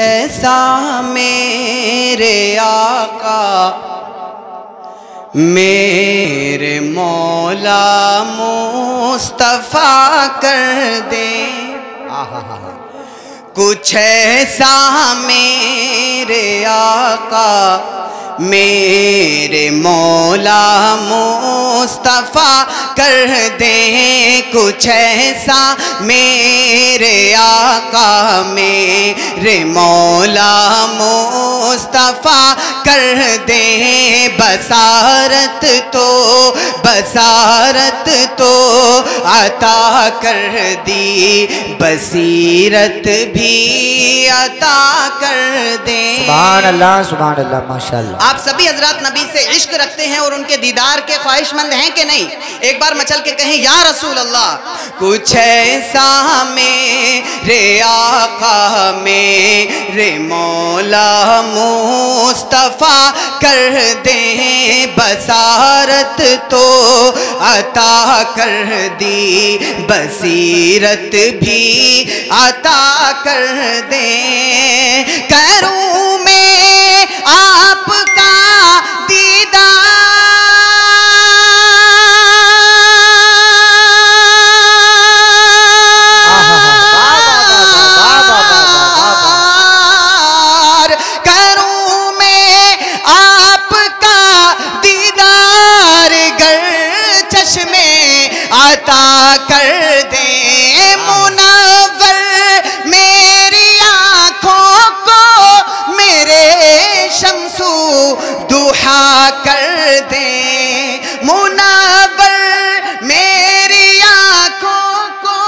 ایسا میرے آقا میرے مولا مصطفیٰ کر دے، کچھ ایسا میرے آقا میرے مولا مصطفیٰ کر دیں، کچھ ایسا میرے آقا میرے مولا مصطفیٰ کر دیں، بصارت تو عطا کر دی، بصیرت بھی عطا کر دیں۔ سبحان اللہ سبحان اللہ، ماشاءاللہ۔ آپ سبھی حضرات نبی سے عشق رکھتے ہیں اور ان کے دیدار کے خواہش مند ہیں کہ نہیں؟ ایک بار مچل کے کہیں یا رسول اللہ، کچھ ایسا میرے آقا میرے مولا مصطفیٰ کر دیں، بصارت تو عطا کر دی، بصیرت بھی عطا کر دیں، کروں میں آپ کا دیدار، کروں میں آپ کا دیدار، گر چشمے عطا کر دیں، منور میری آنکھوں کو میرے شمسو دوحا کر دیں، منور میری آنکھوں کو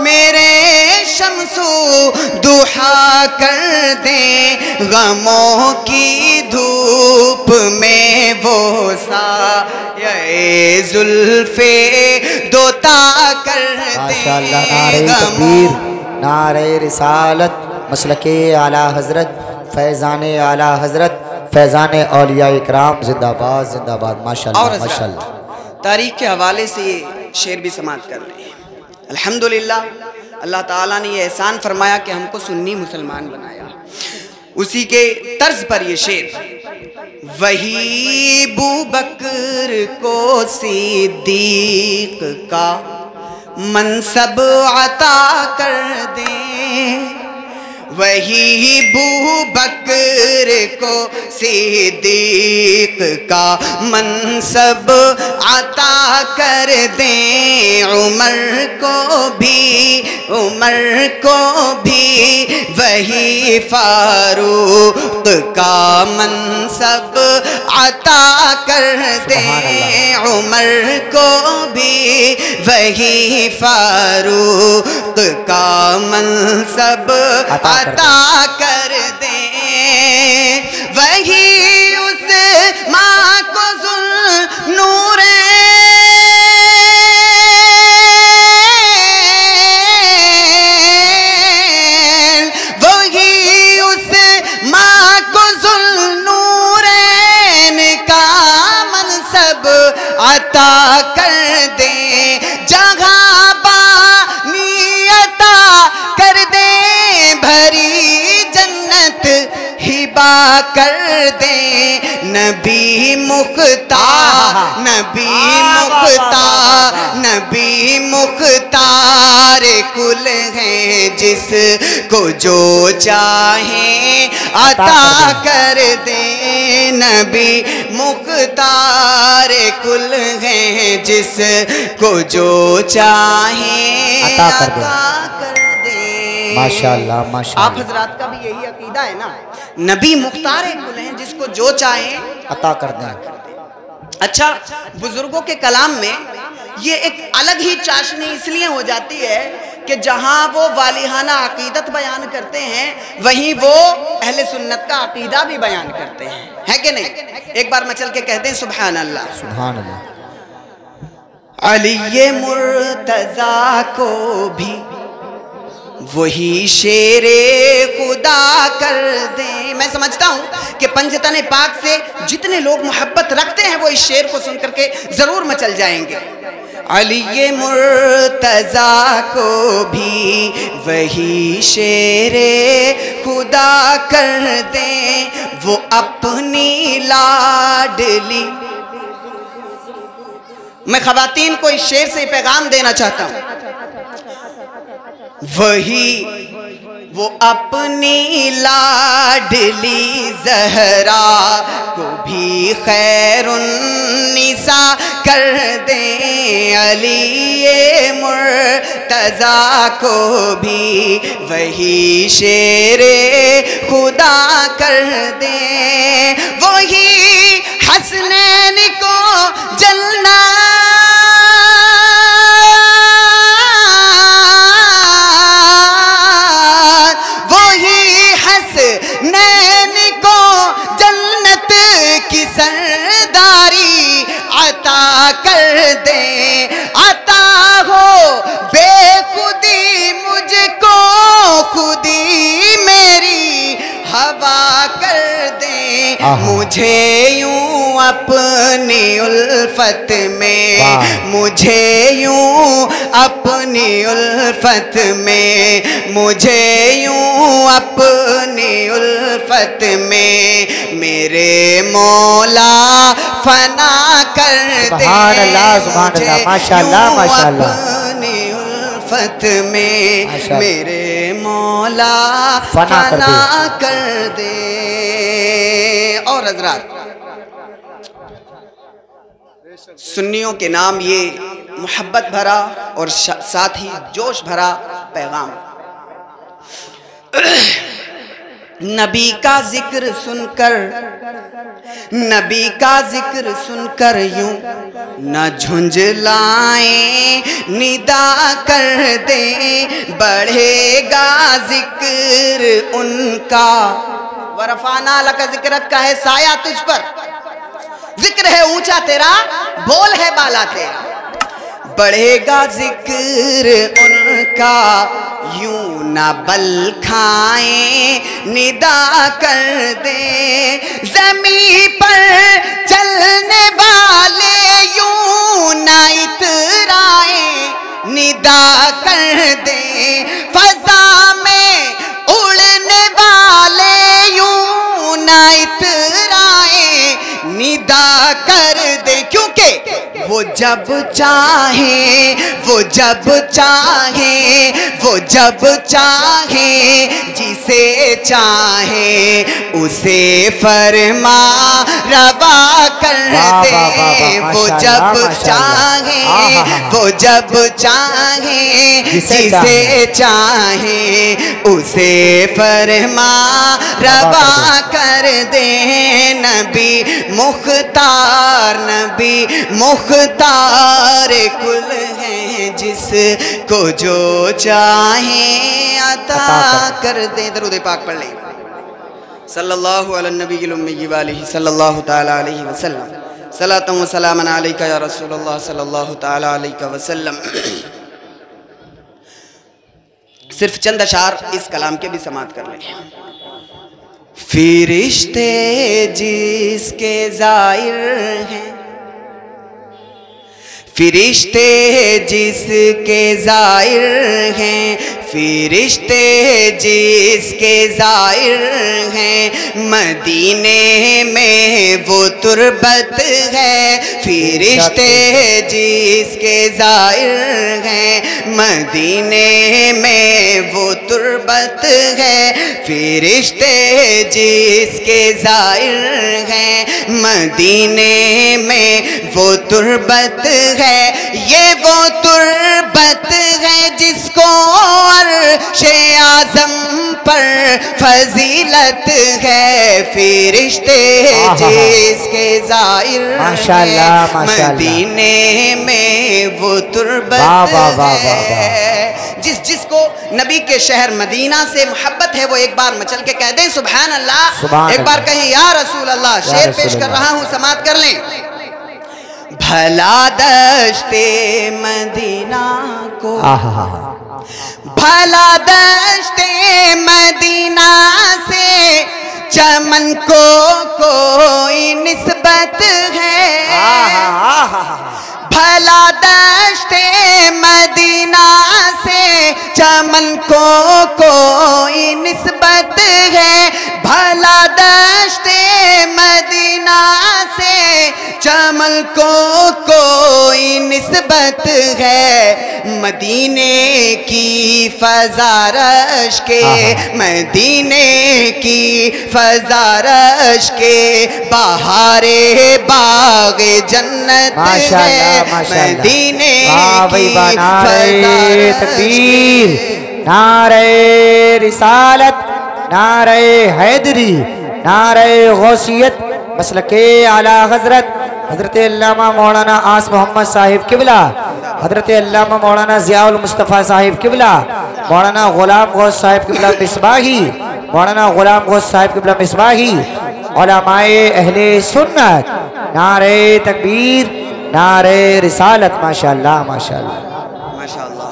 میرے شمسو دوحا کر دیں، غموں کی دھوپ میں وہ سایہ زلف دوتا کر دیں۔ ماشاءاللہ، نعرہ تکبیر، نعرہ رسالت، مسلک اعلیٰ حضرت، فیضان اعلیٰ حضرت، فیضان اولیاء اکرام، زندہ باد زندہ باد، ماشاءاللہ ماشاءاللہ۔ تاریخ کے حوالے سے یہ شعر بھی سماعت کر رہے ہیں۔ الحمدللہ اللہ تعالیٰ نے یہ احسان فرمایا کہ ہم کو سنی مسلمان بنایا، اسی کے طرز پر یہ شعر، وہی ابوبکر کو صدیق کا منصب عطا کر دیں، وہی ابوبکر کو صدیق کا منصب عطا کر دیں، عمر کو بھی وہی فاروق کا منصب عطا کر دیں، عمر کو بھی وہی فاروق کا منصب عطا کر دیں، وہی اس ماں کو ذوالنورین، وہی اس ماں کو ذوالنورین کا منصب عطا کر دیں، جگہ بانی عطا کر دیں، بھری جنت ہبا کر دیں، نبی مختار کل ہیں، جس کو جو چاہیں عطا کر دیں، نبی مختار کل ہیں، جس کو جو چاہیں عطا کر دیں۔ ماشاءاللہ ماشاءاللہ، آپ حضرات کا بھی یہی عقیدہ ہے نا، نبی مختار کل ہیں، جس کو جو چاہیں عطا کر دیں۔ اچھا، بزرگوں کے کلام میں یہ ایک الگ ہی چاشنی اس لیے ہو جاتی ہے کہ جہاں وہ والہانہ عقیدت بیان کرتے ہیں وہیں وہ اہل سنت کا عقیدہ بھی بیان کرتے ہیں، ہے کہ نہیں؟ ایک بار مچل کے کہتے ہیں سبحان اللہ سبحان اللہ۔ علی مرتضیٰ کو بھی وہی شیر خدا کر دیں۔ میں سمجھتا ہوں کہ پنجتن پاک سے جتنے لوگ محبت رکھتے ہیں وہ اس شعر کو سن کر کے ضرور مچل جائیں گے۔ علی مرتضیٰ کو بھی وہی شیر خدا کر دیں، وہ اپنی لاڈلی۔ میں خواتین کو اس شعر سے پیغام دینا چاہتا ہوں، وہ اپنی لاڈلی زہرا کو بھی خیر النساء کر دیں، علی مرتضیٰ کو بھی وہی شیر خدا کر دیں، وہی حسنین کو جلنا سرداری عطا کر دیں، عطا ہو بے خودی مجھ کو، خودی میری ہوا کر دیں، مجھے یوں اپنی الفت میں، مجھے یوں اپنی الفت میں، مجھے یوں اپنی الفت میں میرے مولا فنا کر دے، سبحان اللہ سبحان اللہ، ماشاءاللہ ماشاءاللہ، اپنی الفت میں میرے مولا فنا کر دے۔ اور حضرات، سنیوں کے نام یہ محبت بھرا اور ساتھ ہی جوش بھرا پیغام، نبی کا ذکر سن کر، نبی کا ذکر سن کر یوں نہ جھنجھلائیں، ندا کر دیں، بڑھے گا ذکر ان کا، ورفعنا لک ذکرک کا ہے سایہ تجھ پر، ذکر ہے اونچا تیرا، بول ہے بالا تیرا، بڑھے گا ذکر ان کا، یوں نہ بل کھائیں، ندا کر دیں، زمین پر چلنے والے یوں نہ اترائیں، ندا کر دیں، فضا میں اڑنے والے یوں نہ اترائیں، ندا کر دیں، کیونکہ وہ جب چاہیں، وہ جب چاہیں، وہ جب چاہیں، جسے چاہیں اسے فرما روا کر دیں، وہ جب چاہیں، وہ جب چاہیں، جسے چاہیں اسے فرما روا کر دیں، نبی مختار، نبی مختار کل ہیں، جس کو جو چاہیں عطا کر دیں۔ درود پاک پڑھ لیں، صلی اللہ علی النبی الامی وآلہ صلی اللہ تعالی علیہ وسلم، صلاۃ و سلام علیکہ یا رسول اللہ صلی اللہ تعالی علیہ وسلم۔ صرف چند اشعار اس کلام کے بھی سماعت کر لیں۔ فرشتے جس کے زائر ہیں، فرشتے جس کے زائر ہیں، فرشتے جس کے زائر ہیں، مدینے میں وہ تربت ہے، فرشتے جس کے زائر ہیں، مدینے میں وہ تربت ہے، فرشتے جس کے زائر ہیں، مدینے میں وہ تربت ہے، یہ وہ تربت ہے جس کو عرش اعظم پر فضیلت ہے، فرشتے جس کے زائر ہیں، مدینے میں وہ تربت ہے۔ جس کو نبی کے شہر مدینہ سے محبت ہے وہ ایک بار مچل کے کہہ دیں سبحان اللہ، ایک بار کہیں یا رسول اللہ۔ شعر پیش کر رہا ہوں، سماعت کر لیں۔ بھلا دشت مدینہ کو، بھلا دشت مدینہ سے چمن کو کوئی نسبت ہے، بھلا دشت دشت مدینہ سے چمن کو کوئی نسبت ہے، بھلا دشت مدینہ سے چمن کو کوئی نسبت ہے، مدینے کی فضا رش کے، مدینے کی فضا رش کے، بہار باغ جنت ہے، مدینے کی فضا تکبیر، نعرہ رسالت، نعرہ حیدری، نعرہ غوثیت، مسلک اعلی حضرت حضرت علامہ مولانا آس محمد صاحب قبلہ، حضرت علامہ مولانا ضیاء المصطفیٰ صاحب قبلہ، مولانا غلام غوث صاحب قبلہ مصباحی، مولانا غلام غوث صاحب قبلہ مصباحی، علماء اہل سنت، نعرہ تکبیر، نعرہ رسالت، ماشاءاللہ ماشاءاللہ ماشاءاللہ۔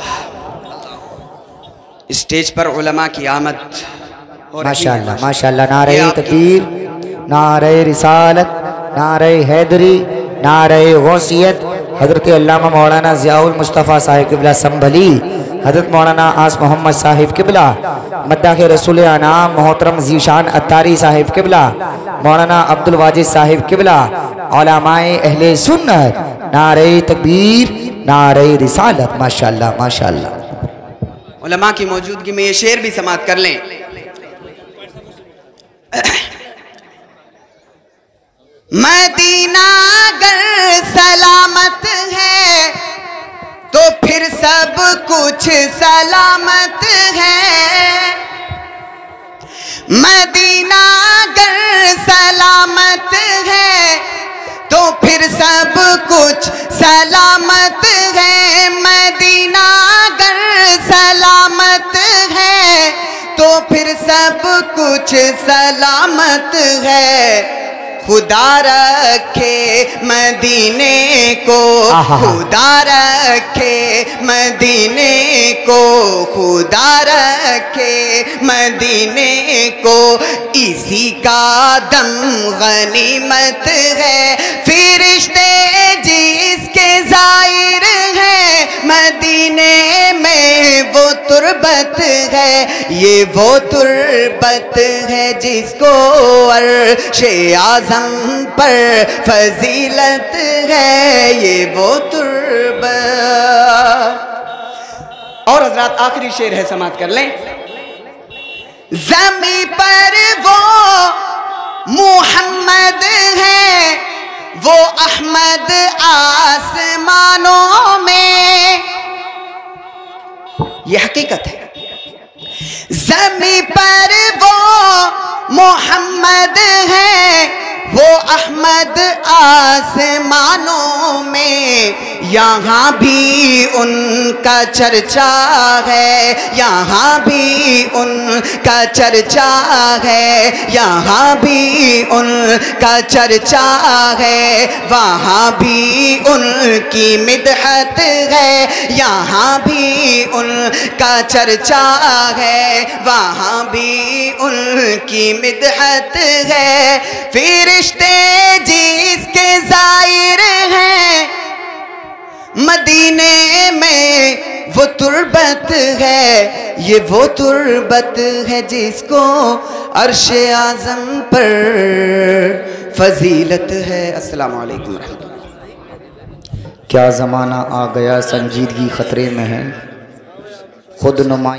اسٹیج پر علماء کی آمد ماشاءاللہ ماشاءاللہ، نعرہ تکبیر، نعرہ رسالت، نعرہ حیدری، نعرہ غوثیت، حضرت علامہ مولانا ضیاء المصطفیٰ صاحب قبلہ سنبھلی، حضرت مولانا آس محمد صاحب قبلہ، مداح رسول انعام محترم ذیشان اتاری صاحب قبلہ، مولانا عبد الواجد صاحب قبلہ، علماء اہل سنت، نعرہ تکبیر، نعرہ رسالت، ماشاءاللہ ماشاءاللہ۔ علماء کی موجودگی میں یہ شعر بھی سماعت کر لیں۔ مدینہ اگر سلامت ہے تو پھر سب کچھ سلامت ہے، مدینہ اگر سلامت ہے تو پھر سب کچھ سلامت ہے، مدینہ اگر سلامت ہے تو پھر سب کچھ سلامت ہے، خدا رکھے مدینے کو، خدا رکھے مدینے کو، خدا رکھے مدینے کو، اسی کا دم غنیمت ہے، فرشتے جس کے زائر ہیں، مدینے میں وہ تربت ہے، یہ وہ تربت ہے جس کو عرش اعظم پر فضیلت ہے، یہ وہ تربت۔ اور حضرات آخری شعر ہے، سماعت کر لیں۔ زمین پر وہ محمد ہے، وہ احمد آسمانوں میں، یہ حقیقت ہے۔ زمین پر وہ محمد ہے، وہ احمد آسمانوں میں، یہاں بھی ان کا چرچا ہے، یہاں بھی ان کا چرچا ہے، یہاں بھی ان کا چرچا ہے، وہاں بھی ان کی مدحت ہے، یہاں بھی ان کا چرچا ہے، وہاں بھی ان کی مدحت ہے، فرشتے جس کے زائر ہیں، مدینے میں وہ تربت ہے، یہ وہ تربت ہے جس کو عرش اعظم پر فضیلت ہے۔ السلام علیکم ورحمۃ اللہ۔ کیا زمانہ آ گیا سنجیدگی خطرے میں ہے، خود نمائی